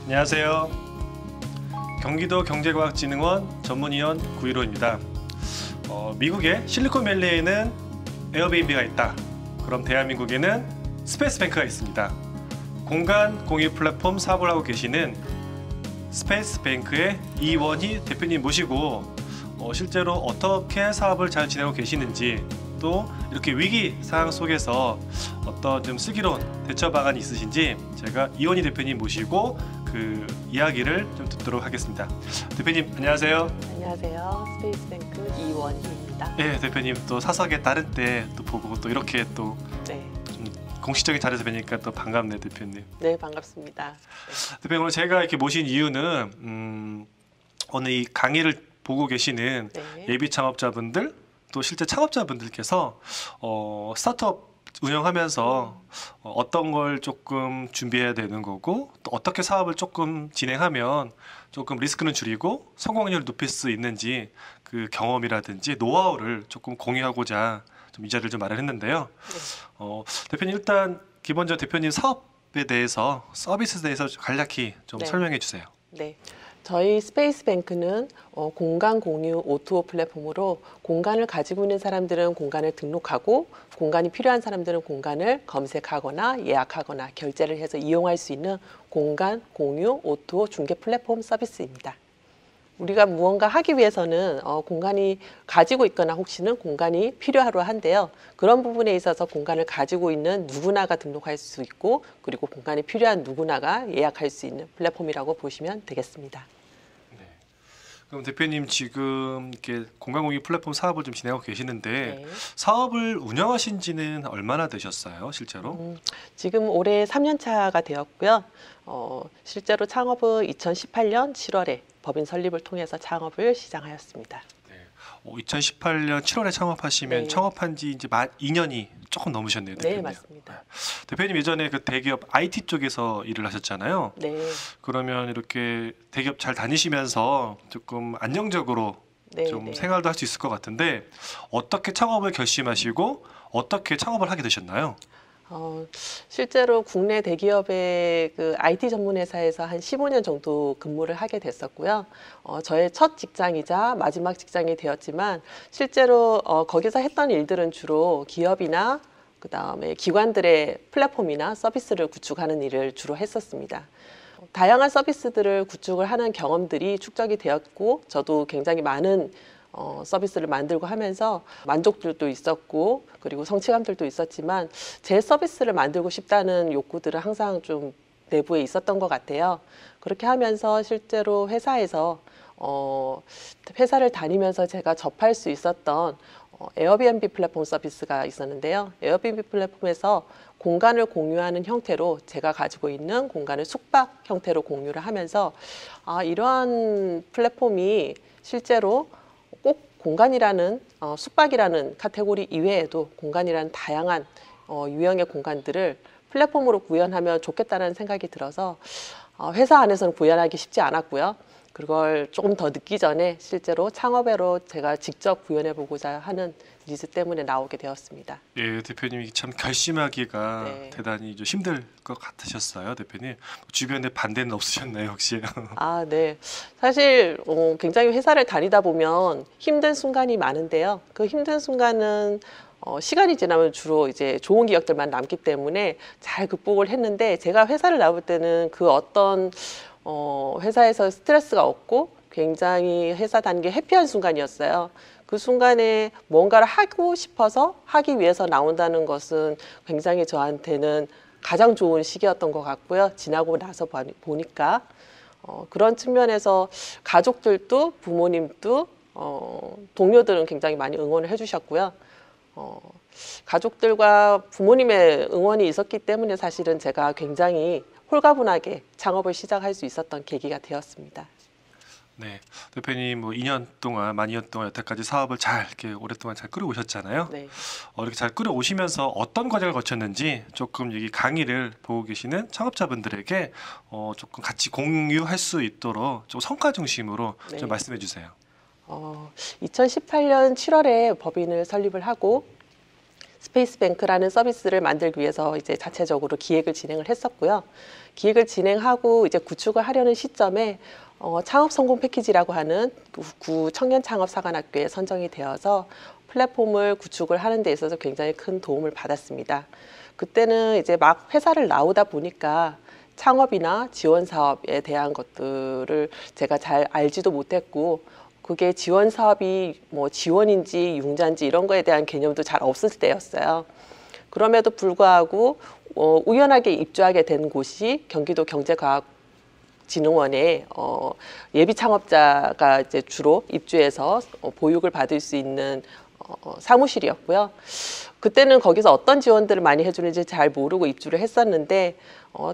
안녕하세요. 경기도 경제과학진흥원 전문위원 구일호입니다. 미국의 실리콘밸리에는 에어비앤비가 있다. 그럼 대한민국에는 스페이스뱅크가 있습니다. 공간 공유 플랫폼 사업을 하고 계시는 스페이스뱅크의 이원희 대표님 모시고 실제로 어떻게 사업을 잘 진행하고 계시는지, 또 이렇게 위기 상황 속에서 어떤 좀 슬기로운 대처 방안이 있으신지 제가 이원희 대표님 모시고 그 이야기를 좀 듣도록 하겠습니다. 대표님 안녕하세요. 안녕하세요. 스페이스뱅크 이원희입니다. 네, 대표님 또 사석에 다른 때 또 보고 또 이렇게 또 공식적인 자리에서 뵈니까 또 반갑네요, 대표님. 네, 반갑습니다. 대표님, 오늘 제가 이렇게 모신 이유는 오늘 이 강의를 보고 계시는 예비 창업자분들, 또 실제 창업자분들께서 스타트업 운영하면서 어떤 걸 조금 준비해야 되는 거고, 또 어떻게 사업을 조금 진행하면 조금 리스크는 줄이고 성공률을 높일 수 있는지, 그 경험이라든지 노하우를 조금 공유하고자 좀 이 자리를 좀 마련했는데요. 대표님, 일단 기본적으로 대표님 사업에 대해서, 서비스에 대해서 간략히 좀 설명해 주세요. 네. 저희 스페이스뱅크는 공간 공유 O2O 플랫폼으로 공간을 가지고 있는 사람들은 공간을 등록하고, 공간이 필요한 사람들은 공간을 검색하거나 예약하거나 결제를 해서 이용할 수 있는 공간 공유 O2O 중개 플랫폼 서비스입니다. 우리가 무언가 하기 위해서는 공간이 가지고 있거나 혹시는 공간이 필요하러 한데요. 그런 부분에 있어서 공간을 가지고 있는 누구나가 등록할 수 있고, 그리고 공간이 필요한 누구나가 예약할 수 있는 플랫폼이라고 보시면 되겠습니다. 그럼 대표님 지금 이렇게 공간공유 플랫폼 사업을 좀 진행하고 계시는데 사업을 운영하신 지는 얼마나 되셨어요, 실제로? 지금 올해 3년 차가 되었고요. 실제로 창업은 2018년 7월에 법인 설립을 통해서 창업을 시작하였습니다. 2018년 7월에 창업하시면 창업한 지 이제 만 2년이 조금 넘으셨네요, 대표님. 네, 맞습니다. 대표님 예전에 그 대기업 IT 쪽에서 일을 하셨잖아요. 네. 그러면 이렇게 대기업 잘 다니시면서 조금 안정적으로 좀 생활도 할 수 있을 것 같은데, 어떻게 창업을 결심하시고 어떻게 창업을 하게 되셨나요? 실제로 국내 대기업의 그 IT 전문 회사에서 한 15년 정도 근무를 하게 됐었고요. 저의 첫 직장이자 마지막 직장이 되었지만, 실제로 거기서 했던 일들은 주로 기업이나 그다음에 기관들의 플랫폼이나 서비스를 구축하는 일을 주로 했었습니다. 다양한 서비스들을 구축을 하는 경험들이 축적이 되었고, 저도 굉장히 많은 서비스를 만들고 하면서 만족들도 있었고, 그리고 성취감들도 있었지만, 제 서비스를 만들고 싶다는 욕구들은 항상 좀 내부에 있었던 것 같아요. 그렇게 하면서 실제로 회사에서 회사를 다니면서 제가 접할 수 있었던 에어비앤비 플랫폼 서비스가 있었는데요. 에어비앤비 플랫폼에서 공간을 공유하는 형태로 제가 가지고 있는 공간을 숙박 형태로 공유를 하면서 이러한 플랫폼이 실제로 꼭 공간이라는 숙박이라는 카테고리 이외에도 공간이라는 다양한 유형의 공간들을 플랫폼으로 구현하면 좋겠다는 생각이 들어서 회사 안에서는 구현하기 쉽지 않았고요. 그걸 조금 더 늦기 전에 실제로 창업으로 제가 직접 구현해 보고자 하는 니즈 때문에 나오게 되었습니다. 예, 대표님이 참 결심하기가 대단히 좀 힘들 것 같으셨어요, 대표님. 주변에 반대는 없으셨나요, 혹시? 네. 사실 굉장히 회사를 다니다 보면 힘든 순간이 많은데요. 그 힘든 순간은 시간이 지나면 주로 이제 좋은 기억들만 남기 때문에 잘 극복을 했는데, 제가 회사를 나올 때는 그 어떤 회사에서 스트레스가 없고 굉장히 회사 다니는 게 해피한 순간이었어요. 그 순간에 뭔가를 하고 싶어서 하기 위해서 나온다는 것은 굉장히 저한테는 가장 좋은 시기였던 것 같고요. 지나고 나서 보니까 그런 측면에서 가족들도, 부모님도, 동료들은 굉장히 많이 응원을 해주셨고요. 가족들과 부모님의 응원이 있었기 때문에 사실은 제가 굉장히 홀가분하게 창업을 시작할 수 있었던 계기가 되었습니다. 네, 대표님 뭐 2년 동안, 만 2년 동안 여태까지 사업을 잘 이렇게 오랫동안 잘 끌어오셨잖아요. 이렇게 잘 끌어오시면서 어떤 과정을 거쳤는지 조금 여기 강의를 보고 계시는 창업자분들에게 조금 같이 공유할 수 있도록 좀 성과 중심으로 좀 말씀해 주세요. 2018년 7월에 법인을 설립을 하고 스페이스뱅크라는 서비스를 만들기 위해서 이제 자체적으로 기획을 진행을 했었고요. 기획을 진행하고 이제 구축을 하려는 시점에 창업 성공 패키지라고 하는 구 청년 창업 사관학교에 선정이 되어서 플랫폼을 구축을 하는 데 있어서 굉장히 큰 도움을 받았습니다. 그때는 이제 막 회사를 나오다 보니까 창업이나 지원 사업에 대한 것들을 제가 잘 알지도 못했고, 그게 지원 사업이 뭐 지원인지 융자인지 이런 거에 대한 개념도 잘 없을 때였어요. 그럼에도 불구하고 우연하게 입주하게 된 곳이 경기도 경제과학진흥원에 예비 창업자가 이제 주로 입주해서 보육을 받을 수 있는 사무실이었고요. 그때는 거기서 어떤 지원들을 많이 해주는지 잘 모르고 입주를 했었는데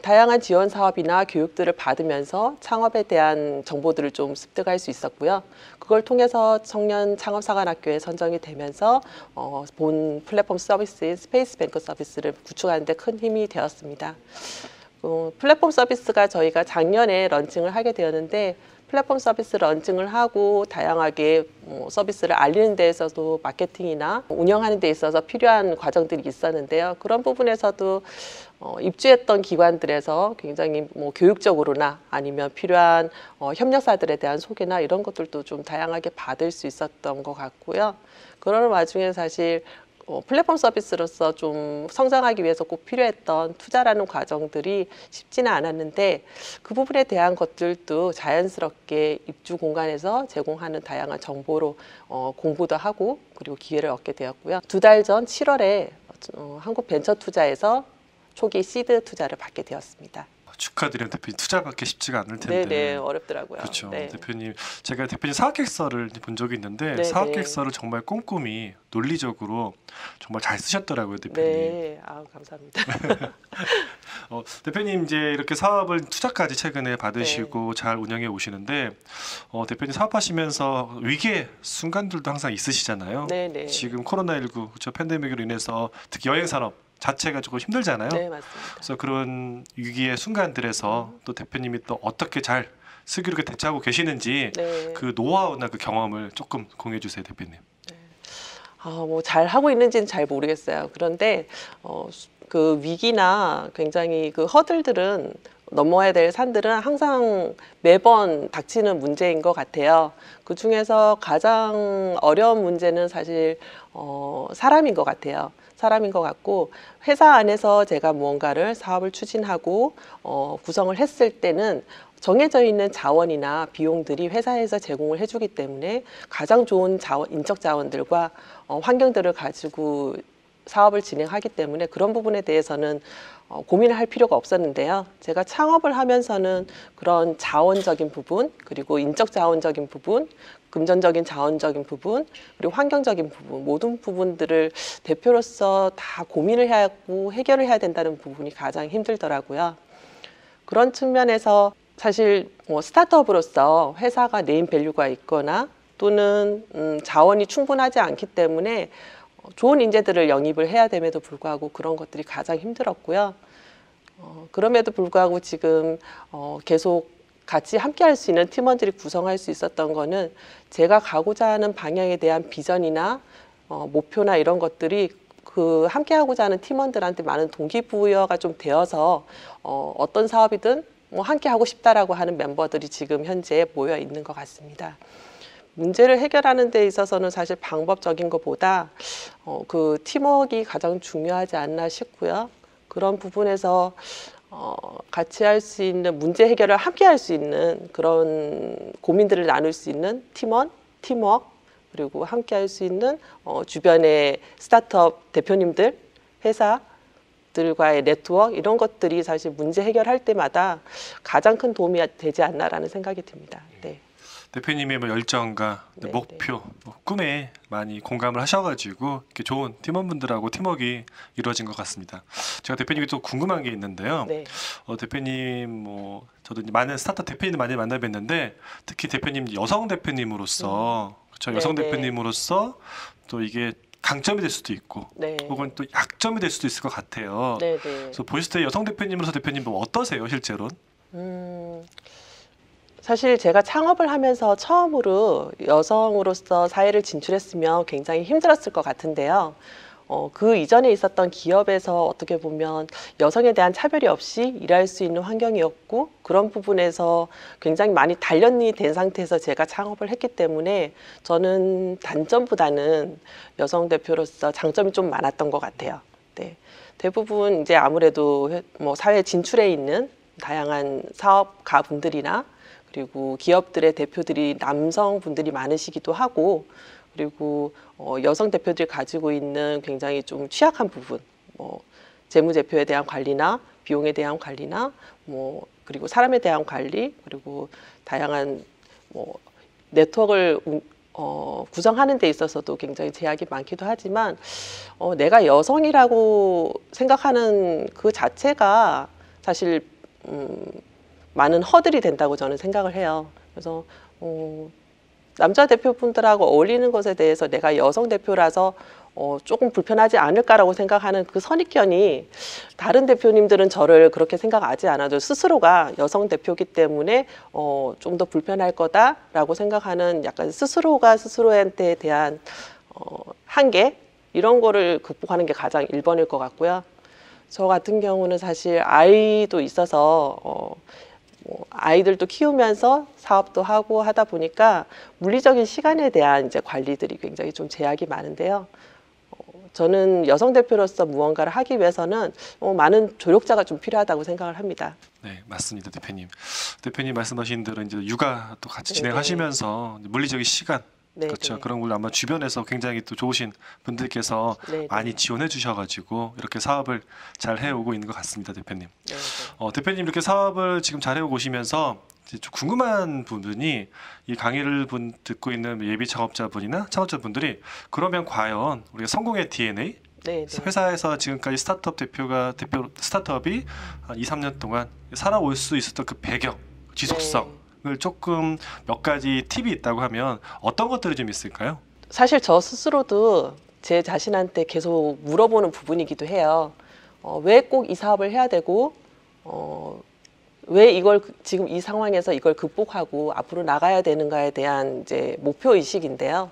다양한 지원 사업이나 교육들을 받으면서 창업에 대한 정보들을 좀 습득할 수 있었고요. 그걸 통해서 청년 창업사관학교에 선정이 되면서 본 플랫폼 서비스인 스페이스뱅크 서비스를 구축하는 데 큰 힘이 되었습니다. 플랫폼 서비스가 저희가 작년에 런칭을 하게 되었는데, 플랫폼 서비스 런칭을 하고 다양하게 서비스를 알리는 데 있어서도 마케팅이나 운영하는 데 있어서 필요한 과정들이 있었는데요. 그런 부분에서도 입주했던 기관들에서 굉장히 뭐 교육적으로나 아니면 필요한 협력사들에 대한 소개나 이런 것들도 좀 다양하게 받을 수 있었던 것 같고요. 그런 와중에 사실 플랫폼 서비스로서 좀 성장하기 위해서 꼭 필요했던 투자라는 과정들이 쉽지는 않았는데, 그 부분에 대한 것들도 자연스럽게 입주 공간에서 제공하는 다양한 정보로 공부도 하고 그리고 기회를 얻게 되었고요. 2달 전 7월에 한국벤처투자에서 초기 시드 투자를 받게 되었습니다. 축하드려요. 대표님, 투자받기 쉽지가 않을 텐데. 네네, 어렵더라고요. 그렇죠. 네. 대표님, 제가 대표님 사업계획서를 본 적이 있는데 네네. 사업계획서를 정말 꼼꼼히 논리적으로 정말 잘 쓰셨더라고요, 대표님. 네, 감사합니다. 대표님 이제 이렇게 사업을 투자까지 최근에 받으시고 잘 운영해 오시는데 대표님 사업하시면서 위기의 순간들도 항상 있으시잖아요. 네네. 지금 코로나19 그렇죠, 팬데믹으로 인해서 특히 여행 산업 자체가 조금 힘들잖아요. 네, 맞습니다. 그래서 그런 위기의 순간들에서 또 대표님이 또 어떻게 잘 슬기롭게 대처하고 계시는지 네. 그 노하우나 그 경험을 조금 공유해 주세요, 대표님. 뭐 잘 하고 있는지는 잘 모르겠어요. 그런데 그 위기나 굉장히 그 허들들은 넘어야 될 산들은 항상 매번 닥치는 문제인 것 같아요. 그 중에서 가장 어려운 문제는 사실 사람인 것 같아요. 사람인 것 같고, 회사 안에서 제가 무언가를 사업을 추진하고 구성을 했을 때는 정해져 있는 자원이나 비용들이 회사에서 제공을 해주기 때문에 가장 좋은 인적 자원들과 환경들을 가지고 사업을 진행하기 때문에 그런 부분에 대해서는 고민을 할 필요가 없었는데요. 제가 창업을 하면서는 그런 자원적인 부분, 그리고 인적 자원적인 부분, 금전적인 자원적인 부분, 그리고 환경적인 부분, 모든 부분들을 대표로서 다 고민을 해야 하고 해결을 해야 된다는 부분이 가장 힘들더라고요. 그런 측면에서 사실 스타트업으로서 회사가 네임 밸류가 있거나 또는 자원이 충분하지 않기 때문에 좋은 인재들을 영입을 해야 됨에도 불구하고 그런 것들이 가장 힘들었고요. 그럼에도 불구하고 지금 계속 같이 함께 할 수 있는 팀원들이 구성할 수 있었던 거는 제가 가고자 하는 방향에 대한 비전이나 목표나 이런 것들이 그 함께 하고자 하는 팀원들한테 많은 동기부여가 좀 되어서 어떤 사업이든 함께 하고 싶다라고 하는 멤버들이 지금 현재 모여 있는 것 같습니다. 문제를 해결하는 데 있어서는 사실 방법적인 것보다 그 팀워크가 가장 중요하지 않나 싶고요. 그런 부분에서 같이 할 수 있는 문제 해결을 함께 할 수 있는 그런 고민들을 나눌 수 있는 팀워크, 그리고 함께 할 수 있는 주변의 스타트업 대표님들, 회사들과의 네트워크, 이런 것들이 사실 문제 해결할 때마다 가장 큰 도움이 되지 않나라는 생각이 듭니다. 네. 대표님의 열정과 목표, 꿈에 많이 공감을 하셔가지고 이렇게 좋은 팀원분들하고 팀워크가 이루어진 것 같습니다. 제가 대표님이 또 궁금한 게 있는데요. 네. 대표님 저도 많은 스타트업 대표님 많이 만나뵀는데 특히 대표님 여성 대표님으로서 그렇죠, 여성 대표님으로서 또 이게 강점이 될 수도 있고 혹은 또 약점이 될 수도 있을 것 같아요. 그래서 보셨을 때 여성 대표님으로서 대표님 어떠세요, 실제로? 사실 제가 창업을 하면서 처음으로 여성으로서 사회를 진출했으면 굉장히 힘들었을 것 같은데요. 그 이전에 있었던 기업에서 어떻게 보면 여성에 대한 차별이 없이 일할 수 있는 환경이었고 그런 부분에서 굉장히 많이 단련이 된 상태에서 제가 창업을 했기 때문에 저는 단점보다는 여성 대표로서 장점이 좀 많았던 것 같아요. 네. 대부분 이제 아무래도 뭐 사회 진출에 있는 다양한 사업가 분들이나 그리고 기업들의 대표들이 남성분들이 많으시기도 하고 그리고 여성 대표들이 가지고 있는 굉장히 좀 취약한 부분, 뭐 재무제표에 대한 관리나 비용에 대한 관리나 뭐 그리고 사람에 대한 관리 그리고 다양한 뭐 네트워크를 구성하는 데 있어서도 굉장히 제약이 많기도 하지만 내가 여성이라고 생각하는 그 자체가 사실 많은 허들이 된다고 저는 생각을 해요. 그래서 남자 대표분들하고 어울리는 것에 대해서 내가 여성 대표라서 조금 불편하지 않을까라고 생각하는 그 선입견이 다른 대표님들은 저를 그렇게 생각하지 않아도 스스로가 여성 대표기 때문에 좀 더 불편할 거다라고 생각하는 약간 스스로가 스스로한테 대한 한계 이런 거를 극복하는 게 가장 1번일 것 같고요. 저 같은 경우는 사실 아이도 있어서 뭐 아이들도 키우면서 사업도 하고 하다 보니까 물리적인 시간에 대한 이제 관리들이 굉장히 좀 제약이 많은데요. 저는 여성 대표로서 무언가를 하기 위해서는 많은 조력자가 좀 필요하다고 생각을 합니다. 네, 맞습니다, 대표님. 대표님 말씀하신 대로 이제 육아도 같이 네네. 진행하시면서 물리적인 시간, 네네. 그렇죠. 그런 걸 아마 주변에서 굉장히 또 좋으신 분들께서 네네. 많이 지원해 주셔가지고 이렇게 사업을 잘 해오고 있는 것 같습니다, 대표님. 네네. 대표님 이렇게 사업을 지금 잘 해오고 오시면서 이제 좀 궁금한 부분이 이 강의를 듣고 있는 예비 창업자분이나 창업자분들이 그러면 과연 우리가 성공의 DNA 네네. 회사에서 지금까지 스타트업이 한 2, 3년 동안 살아올 수 있었던 그 배경, 지속성을 조금 몇 가지 팁이 있다고 하면 어떤 것들이 좀 있을까요? 사실 저 스스로도 제 자신한테 계속 물어보는 부분이기도 해요. 왜 꼭 이 사업을 해야 되고 왜 이걸 지금 이 상황에서 이걸 극복하고 앞으로 나가야 되는가에 대한 이제 목표 의식인데요.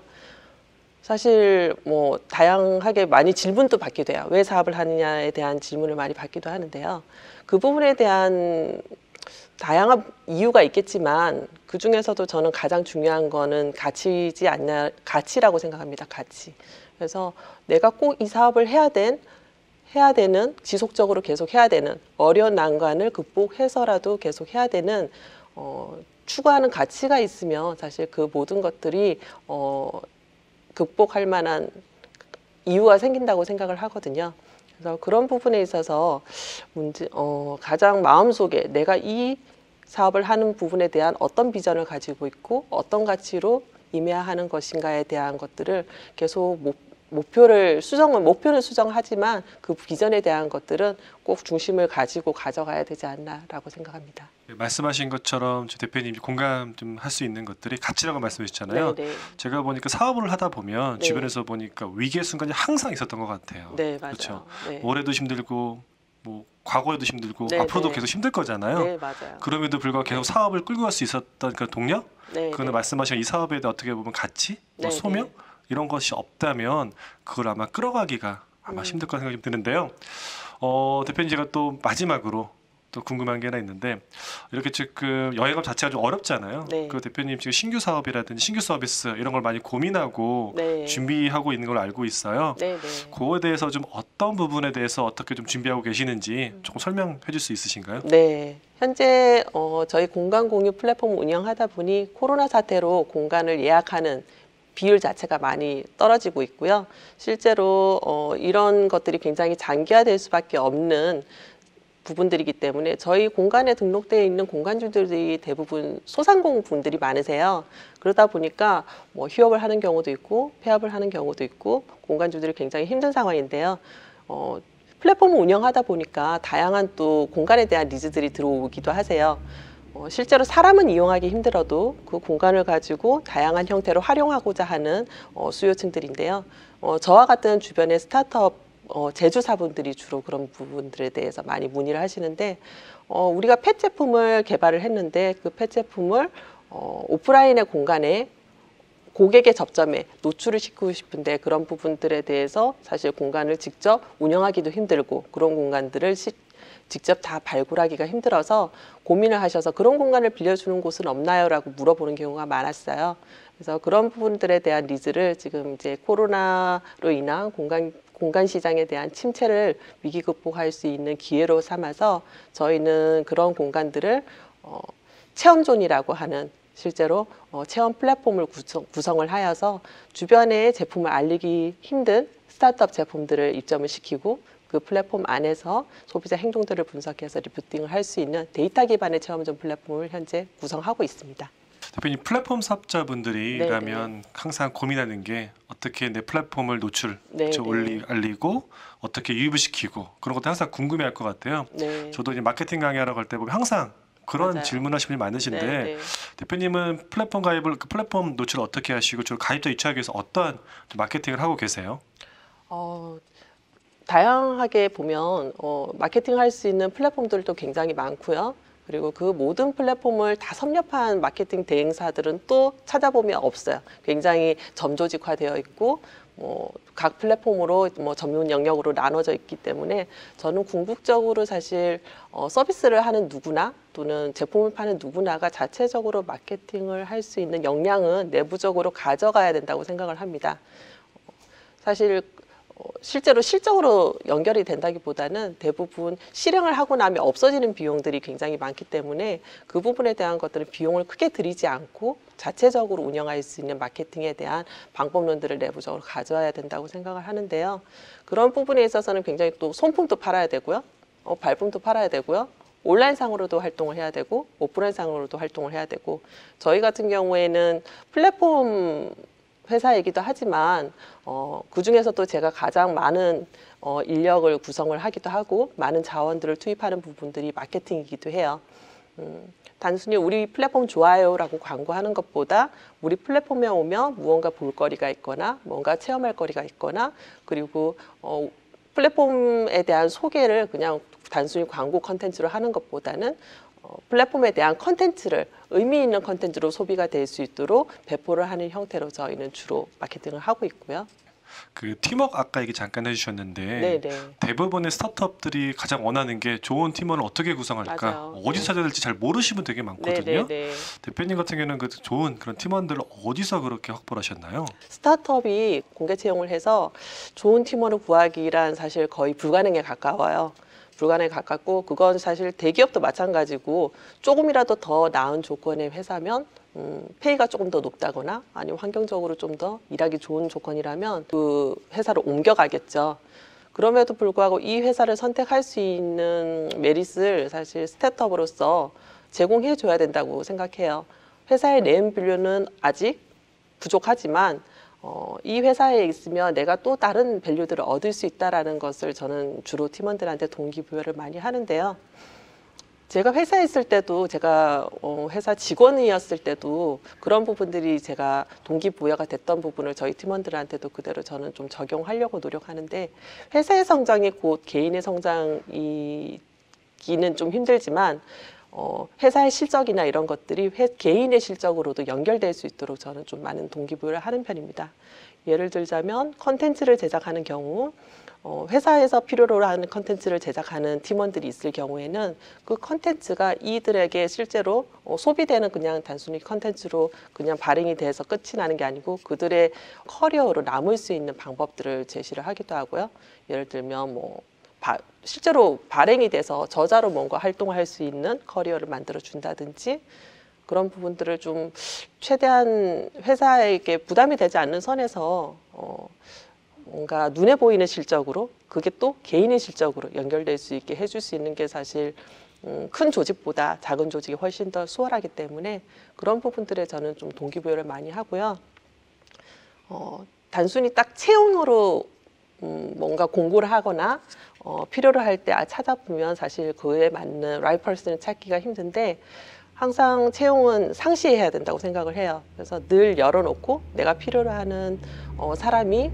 사실 뭐 다양하게 많이 질문도 받게 돼요. 왜 사업을 하느냐에 대한 질문을 많이 받기도 하는데요. 그 부분에 대한 다양한 이유가 있겠지만 그 중에서도 저는 가장 중요한 거는 가치지 않냐, 가치라고 생각합니다. 가치. 그래서 내가 꼭 이 사업을 해야 되는 지속적으로 계속 해야 되는 어려운 난관을 극복해서라도 계속 해야 되는 추구하는 가치가 있으면 사실 그 모든 것들이 극복할 만한 이유가 생긴다고 생각을 하거든요. 그래서 그런 부분에 있어서 가장 마음속에 내가 이 사업을 하는 부분에 대한 어떤 비전을 가지고 있고 어떤 가치로 임해야 하는 것인가에 대한 것들을 계속 목표는 수정하지만 그 비전에 대한 것들은 꼭 중심을 가지고 가져가야 되지 않나라고 생각합니다. 말씀하신 것처럼 저 대표님이 공감 좀 할 수 있는 것들이 가치라고 말씀하셨잖아요. 네네. 제가 보니까 사업을 하다 보면 네. 주변에서 보니까 위기의 순간이 항상 있었던 것 같아요. 네, 맞아요. 그렇죠. 네. 올해도 힘들고 뭐 과거에도 힘들고 네, 앞으로도 네. 계속 힘들 거잖아요. 네, 맞아요. 그럼에도 불구하고 계속 사업을 끌고 갈 수 있었던 그 동력, 네, 그거는 네. 말씀하신 이 사업에 대한 어떻게 보면 가치, 뭐 네, 소명 네. 이런 것이 없다면 그걸 아마 끌어가기가 아마 힘들 거라 생각이 좀 드는데요. 대표님 제가 또 마지막으로 또 궁금한 게 하나 있는데 이렇게 지금 여행업 자체가 좀 어렵잖아요. 네. 그 대표님 지금 신규 사업이라든지 신규 서비스 이런 걸 많이 고민하고 네. 준비하고 있는 걸 알고 있어요. 네, 네. 그거에 대해서 좀 어떤 부분에 대해서 어떻게 좀 준비하고 계시는지 조금 설명해 줄 수 있으신가요? 네, 현재 저희 공간 공유 플랫폼 운영하다 보니 코로나 사태로 공간을 예약하는 비율 자체가 많이 떨어지고 있고요. 실제로 이런 것들이 굉장히 장기화될 수밖에 없는 부분들이기 때문에 저희 공간에 등록되어 있는 공간주들이 대부분 소상공 분들이 많으세요. 그러다 보니까 뭐 휴업을 하는 경우도 있고 폐업을 하는 경우도 있고 공간주들이 굉장히 힘든 상황인데요. 플랫폼을 운영하다 보니까 다양한 또 공간에 대한 니즈들이 들어오기도 하세요. 실제로 사람은 이용하기 힘들어도 그 공간을 가지고 다양한 형태로 활용하고자 하는 수요층들인데요. 저와 같은 주변의 스타트업 제조사분들이 주로 그런 부분들에 대해서 많이 문의를 하시는데 우리가 펫 제품을 개발을 했는데 그 펫 제품을 오프라인의 공간에 고객의 접점에 노출을 시키고 싶은데 그런 부분들에 대해서 사실 공간을 직접 운영하기도 힘들고 그런 공간들을 직접 다 발굴하기가 힘들어서 고민을 하셔서 그런 공간을 빌려주는 곳은 없나요? 라고 물어보는 경우가 많았어요. 그래서 그런 부분들에 대한 니즈를 지금 이제 코로나로 인한 공간 시장에 대한 침체를 위기 극복할 수 있는 기회로 삼아서 저희는 그런 공간들을 체험존이라고 하는 실제로 체험 플랫폼을 구성을 하여서 주변에 제품을 알리기 힘든 스타트업 제품들을 입점을 시키고 그 플랫폼 안에서 소비자 행동들을 분석해서 리포팅을 할 수 있는 데이터 기반의 체험존 플랫폼을 현재 구성하고 있습니다. 대표님, 플랫폼 사업자분들이라면 네네. 항상 고민하는 게 어떻게 내 플랫폼을 노출 네네. 알리고 어떻게 유입시키고 그런 것도 항상 궁금해할 것 같아요. 네. 저도 이제 마케팅 강의하러 갈 때 보면 항상 그런 맞아요. 질문하시는 분이 많으신데 네네. 대표님은 플랫폼 가입을 그 플랫폼 노출을 어떻게 하시고 주로 가입자 유치하기 위해서 어떠한 마케팅을 하고 계세요? 다양하게 보면 마케팅 할 수 있는 플랫폼들도 굉장히 많고요. 그리고 그 모든 플랫폼을 다 섭렵한 마케팅 대행사들은 또 찾아보면 없어요. 굉장히 점조직화되어 있고 각 플랫폼으로 전문 영역으로 나눠져 있기 때문에 저는 궁극적으로 사실 서비스를 하는 누구나 또는 제품을 파는 누구나가 자체적으로 마케팅을 할 수 있는 역량은 내부적으로 가져가야 된다고 생각을 합니다. 사실 실제로 실적으로 연결이 된다기보다는 대부분 실행을 하고 나면 없어지는 비용들이 굉장히 많기 때문에 그 부분에 대한 것들은 비용을 크게 들이지 않고 자체적으로 운영할 수 있는 마케팅에 대한 방법론들을 내부적으로 가져와야 된다고 생각을 하는데요. 그런 부분에 있어서는 굉장히 또 손품도 팔아야 되고요. 발품도 팔아야 되고요. 온라인상으로도 활동을 해야 되고 오프라인상으로도 활동을 해야 되고 저희 같은 경우에는 플랫폼 회사이기도 하지만 그중에서도 제가 가장 많은 인력을 구성을 하기도 하고 많은 자원들을 투입하는 부분들이 마케팅이기도 해요. 단순히 우리 플랫폼 좋아요라고 광고하는 것보다 우리 플랫폼에 오면 무언가 볼거리가 있거나 뭔가 체험할 거리가 있거나 그리고 플랫폼에 대한 소개를 그냥 단순히 광고 컨텐츠로 하는 것보다는 플랫폼에 대한 컨텐츠를 의미 있는 컨텐츠로 소비가 될 수 있도록 배포를 하는 형태로 저희는 주로 마케팅을 하고 있고요. 그 팀워크 아까 얘기 잠깐 해주셨는데 네네. 대부분의 스타트업들이 가장 원하는 게 좋은 팀원을 어떻게 구성할까 맞아요. 어디서 찾아야 될지 잘 모르시는 분 되게 많거든요. 네네네. 대표님 같은 경우는 그 좋은 그런 팀원들을 어디서 그렇게 확보를 하셨나요? 스타트업이 공개 채용을 해서 좋은 팀원을 구하기란 사실 거의 불가능에 가까워요. 불가능에 가깝고 그건 사실 대기업도 마찬가지고 조금이라도 더 나은 조건의 회사면 페이가 조금 더 높다거나 아니면 환경적으로 좀 더 일하기 좋은 조건이라면 그 회사로 옮겨가겠죠. 그럼에도 불구하고 이 회사를 선택할 수 있는 메릿을 사실 스타트업으로서 제공해 줘야 된다고 생각해요. 회사의 네임 밸류는 아직 부족하지만 이 회사에 있으면 내가 또 다른 밸류들을 얻을 수 있다라는 것을 저는 주로 팀원들한테 동기부여를 많이 하는데요. 제가 회사에 있을 때도 제가 회사 직원이었을 때도 그런 부분들이 제가 동기부여가 됐던 부분을 저희 팀원들한테도 그대로 저는 좀 적용하려고 노력하는데 회사의 성장이 곧 개인의 성장이기는 좀 힘들지만 회사의 실적이나 이런 것들이 개인의 실적으로도 연결될 수 있도록 저는 좀 많은 동기부여를 하는 편입니다. 예를 들자면 컨텐츠를 제작하는 경우 회사에서 필요로 하는 컨텐츠를 제작하는 팀원들이 있을 경우에는 그 컨텐츠가 이들에게 실제로 소비되는 그냥 단순히 컨텐츠로 그냥 발행이 돼서 끝이 나는 게 아니고 그들의 커리어로 남을 수 있는 방법들을 제시를 하기도 하고요. 예를 들면 실제로 발행이 돼서 저자로 뭔가 활동을 할 수 있는 커리어를 만들어 준다든지 그런 부분들을 좀 최대한 회사에게 부담이 되지 않는 선에서 뭔가 눈에 보이는 실적으로 그게 또 개인의 실적으로 연결될 수 있게 해줄 수 있는 게 사실 큰 조직보다 작은 조직이 훨씬 더 수월하기 때문에 그런 부분들에 저는 좀 동기부여를 많이 하고요. 단순히 딱 채용으로 뭔가 공고를 하거나 필요로 할 때 찾아보면 사실 그에 맞는 라이트 퍼슨을 찾기가 힘든데 항상 채용은 상시해야 된다고 생각을 해요. 그래서 늘 열어놓고 내가 필요로 하는 사람이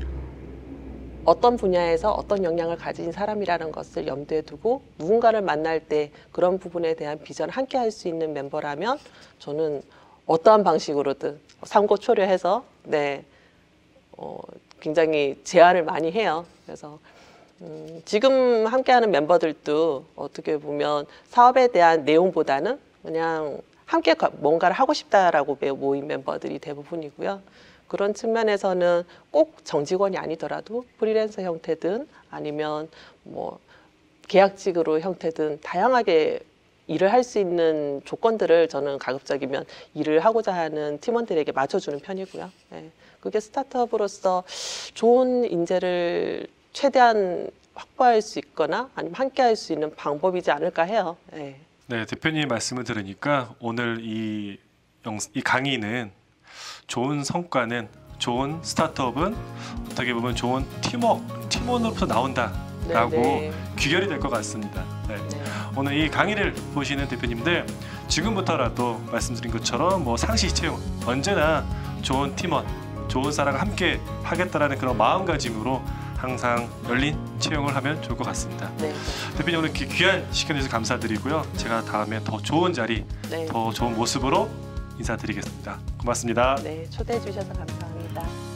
어떤 분야에서 어떤 역량을 가진 사람이라는 것을 염두에 두고 누군가를 만날 때 그런 부분에 대한 비전을 함께 할 수 있는 멤버라면 저는 어떠한 방식으로든 삼고초려해서 굉장히 제안을 많이 해요. 그래서 지금 함께하는 멤버들도 어떻게 보면 사업에 대한 내용보다는 그냥 함께 뭔가를 하고 싶다라고 모인 멤버들이 대부분이고요. 그런 측면에서는 꼭 정직원이 아니더라도 프리랜서 형태든 아니면 뭐 계약직으로 형태든 다양하게 일을 할 수 있는 조건들을 저는 가급적이면 일을 하고자 하는 팀원들에게 맞춰주는 편이고요. 네. 그게 스타트업으로서 좋은 인재를 최대한 확보할 수 있거나 아니면 함께 할 수 있는 방법이지 않을까 해요. 네. 네, 대표님 말씀을 들으니까 오늘 이 강의는 좋은 성과는 좋은 스타트업은 어떻게 보면 좋은 팀원으로부터 나온다라고 네. 귀결이 될 것 같습니다. 네. 네. 오늘 이 강의를 보시는 대표님들 지금부터라도 말씀드린 것처럼 뭐 상시 채용 언제나 좋은 팀원, 좋은 사람과 함께 하겠다라는 그런 마음가짐으로 항상 열린 채용을 하면 좋을 것 같습니다. 네. 대표님 오늘 이렇게 귀한 시간 내주셔서 감사드리고요. 제가 다음에 더 좋은 자리, 네. 더 좋은 모습으로 인사드리겠습니다. 고맙습니다. 네, 초대해 주셔서 감사합니다.